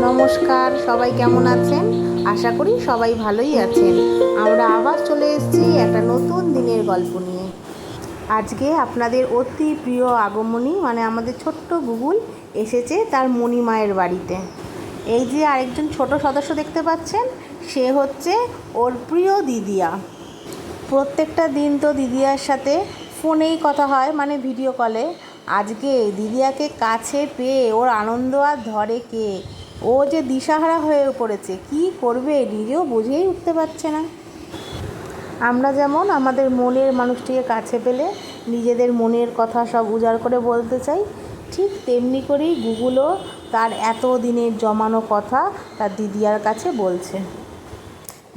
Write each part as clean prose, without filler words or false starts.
নমস্কার, সবাই কেমন আছেন? আশা করি সবাই ভালোই আছেন। আমরা আবার চলে এসেছি একটা নতুন দিনের গল্প নিয়ে। আজকে আপনাদের অতি প্রিয় আগমনী মানে আমাদের ছোট্ট গুগুল এসেছে তার মণিমায়ের বাড়িতে। এই যে আরেকজন ছোট সদস্য দেখতে পাচ্ছেন, সে হচ্ছে ওর প্রিয় দিদিয়া। প্রত্যেকটা দিন তো দিদিয়ার সাথে ফোনেই কথা হয়, মানে ভিডিও কলে। আজকে দিদিয়াকে কাছে পেয়ে ওর আনন্দ আর ধরে কে। ও যে দিশাহারা হয়ে পড়েছে, কি করবে নিজেও বুঝেই উঠতে পারছে না। আমরা যেমন আমাদের মনের মানুষটিকে কাছে পেলে নিজেদের মনের কথা সব উজাড় করে বলতে চাই, ঠিক তেমনি করেই গুগুলও তার এত দিনের জমানো কথা তার দিদিয়ার কাছে বলছে।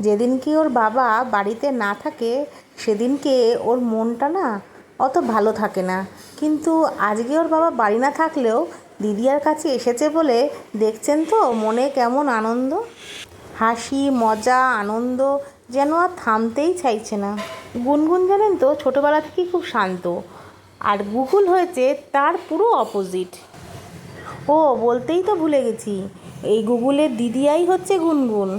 যেদিনকে ওর বাবা বাড়িতে না থাকে সেদিনকে ওর মনটা না অত ভালো থাকে না, কিন্তু আজকে ওর বাবা বাড়ি না থাকলেও দিদিয়ার কাছে এসেছে বলে দেখছেন তো মনে কেমন আনন্দ, হাসি মজা আনন্দ যেন আর থামতেই চাইছে না। গুনগুন জানেন তো ছোটোবেলা থেকেই খুব শান্ত, আর গুগুল হয়েছে তার পুরো অপোজিট। ও বলতেই তো ভুলে গেছি, এই গুগুলের দিদিয়াই হচ্ছে গুনগুন।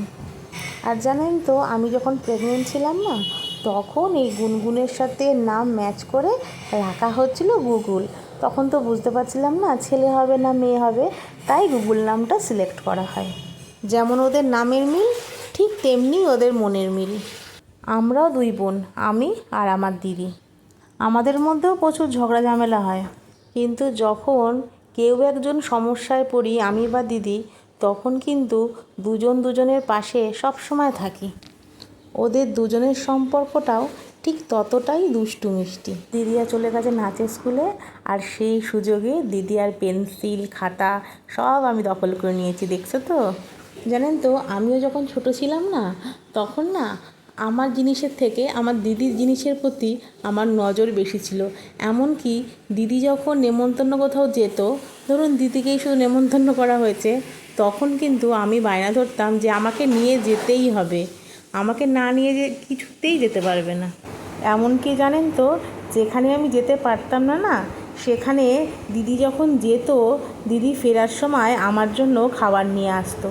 আর জানেন তো আমি যখন প্রেগনেন্ট ছিলাম না, তখন এই গুনগুনের সাথে নাম ম্যাচ করে রাখা হচ্ছিল গুগুল। তখন তো বুঝতে পারছিলাম না ছেলে হবে না মেয়ে হবে, তাই গুগুল নামটা সিলেক্ট করা হয়। যেমন ওদের নামের মিল, ঠিক তেমনি ওদের মনের মিল। আমরাও দুই বোন, আমি আর আমার দিদি। আমাদের মধ্যেও প্রচুর ঝগড়া ঝামেলা হয়, কিন্তু যখন কেউ একজন সমস্যায় পড়ি আমি বা দিদি, তখন কিন্তু দুজন দুজনের পাশে সব সময় থাকি। ওদের দুজনের সম্পর্কটাও ঠিক ততটাই দুষ্টু মিষ্টি। দিদিয়া চলে গেছে নাচের স্কুলে, আর সেই সুযোগে দিদিয়ার পেন্সিল খাতা সব আমি দখল করে নিয়েছি, দেখছো তো। জানেন তো আমিও যখন ছোট ছিলাম না, তখন না আমার জিনিসের থেকে আমার দিদির জিনিসের প্রতি আমার নজর বেশি ছিল। এমনকি দিদি যখন নেমন্তন্ন কোথাও যেত, ধরুন দিদিকেই শুধু নেমন্তন্ন করা হয়েছে, তখন কিন্তু আমি বায়না ধরতাম যে আমাকে নিয়ে যেতেই হবে, আমাকে না নিয়ে কিছুতেই যেতে পারবে না। এমনকি জানেন তো যেখানে আমি যেতে পারতাম না না, সেখানে দিদি যখন যেত, দিদি ফেরার সময় আমার জন্য খাবার নিয়ে আসতো।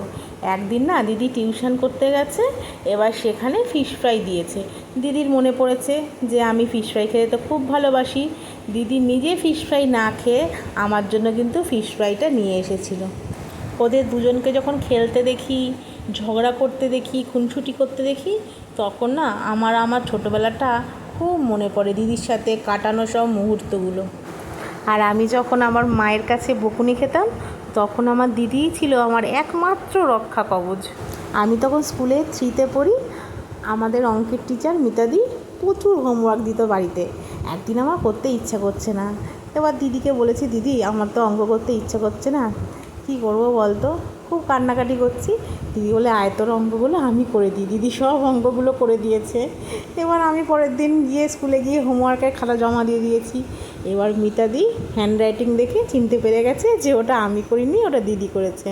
একদিন না দিদি টিউশন করতে গেছে, এবার সেখানে ফিশ ফ্রাই দিয়েছে। দিদির মনে পড়েছে যে আমি ফিশ ফ্রাই খেতে তো খুব ভালোবাসি। দিদি নিজে ফিশ ফ্রাই না খেয়ে আমার জন্য কিন্তু ফিশ ফ্রাইটা নিয়ে এসেছিলো। ওদের দুজনকে যখন খেলতে দেখি, ঝগড়া করতে দেখি, খুনসুটি করতে দেখি, তখন না আমার ছোটোবেলাটা খুব মনে পড়ে, দিদির সাথে কাটানো সব মুহূর্তগুলো। আর আমি যখন আমার মায়ের কাছে বকুনি খেতাম, তখন আমার দিদিই ছিল আমার একমাত্র রক্ষা কবচ। আমি তখন স্কুলে 3তে পড়ি। আমাদের অঙ্কের টিচার মিতাদি প্রচুর হোমওয়ার্ক দিত বাড়িতে। একদিন আমার করতে ইচ্ছা করছে না, এবার দিদিকে বলেছি, দিদি আমার তো অঙ্ক করতে ইচ্ছা করছে না, কী করবো বলতো। খুব কান্নাকাটি করছি। দিদি বলে আয়তর অঙ্কগুলো আমি করে দিই। দিদি সব অঙ্কগুলো করে দিয়েছে। এবার আমি পরের দিন গিয়ে স্কুলে গিয়ে হোমওয়ার্কের খাতা জমা দিয়ে দিয়েছি। এবার মিতাদি হ্যান্ডরাইটিং দেখে চিনতে পেরে গেছে যে ওটা আমি করিনি, ওটা দিদি করেছে।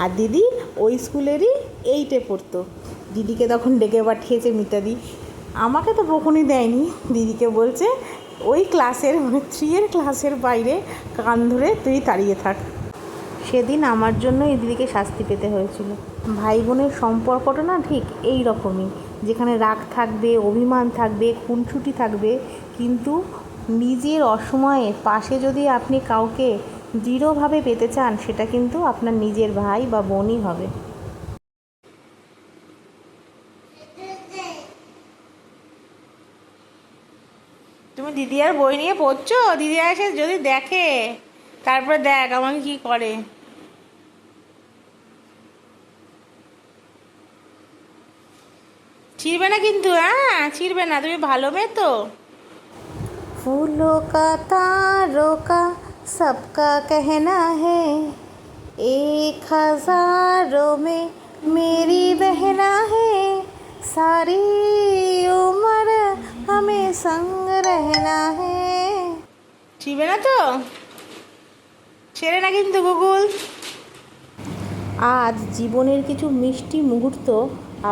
আর দিদি ওই স্কুলেরই 8-এ পড়তো। দিদিকে তখন ডেকে পাঠিয়েছে মিতাদি। আমাকে তো বকুনি দেয়নি, দিদিকে বলছে ওই ক্লাসের মানে 3-এর ক্লাসের বাইরে কান ধরে তুই দাঁড়িয়ে থাক। সেদিন আমার জন্য এই দিদিকে শাস্তি পেতে হয়েছিল। ভাই বোনের সম্পর্কটা না ঠিক এই রকমই, যেখানে রাগ থাকবে, অভিমান থাকবে, খুনসুটি থাকবে, কিন্তু নিজের অসময়ে পাশে যদি আপনি কাউকে দৃঢ়ভাবে পেতে চান, সেটা কিন্তু আপনার নিজের ভাই বা বোনই হবে। তুমি দিদিয়ার বই নিয়ে পড়ছো? দিদিয়া এসে যদি দেখে, তারপরে দেখ আমাকে কি করে। ছিড়বে না কিন্তু, হ্যাঁ ছিড়বে না, তুমি ভালো মেয়ে তো। फूलों का तारों का सबका कहना है, एक हजारों में मेरी बहना है, सारी उम्र हमें संग रहना है। ছিড়বে না তো, ছেড়ে না কিন্তু গুগল। আজ জীবনের কিছু মিষ্টি মুহূর্ত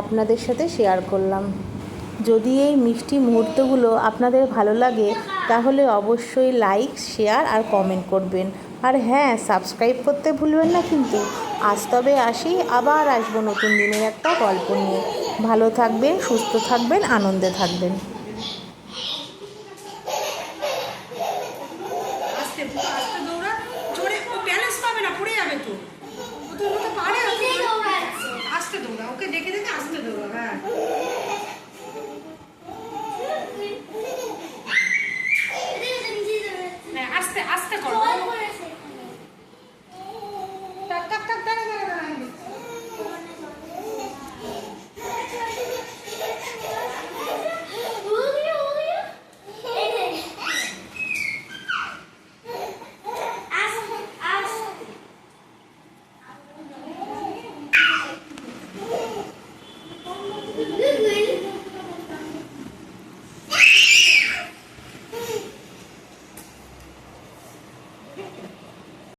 আপনাদের সাথে শেয়ার করলাম। যদি এই মিষ্টি মুহূর্তগুলো আপনাদের ভালো লাগে, তাহলে অবশ্যই লাইক, শেয়ার আর কমেন্ট করবেন। আর হ্যাঁ, সাবস্ক্রাইব করতে ভুলবেন না কিন্তু। আজ তবে আসি, আবার আসবো নতুন দিনের একটা গল্প নিয়ে। ভালো থাকবেন, সুস্থ থাকবেন, আনন্দে থাকবেন।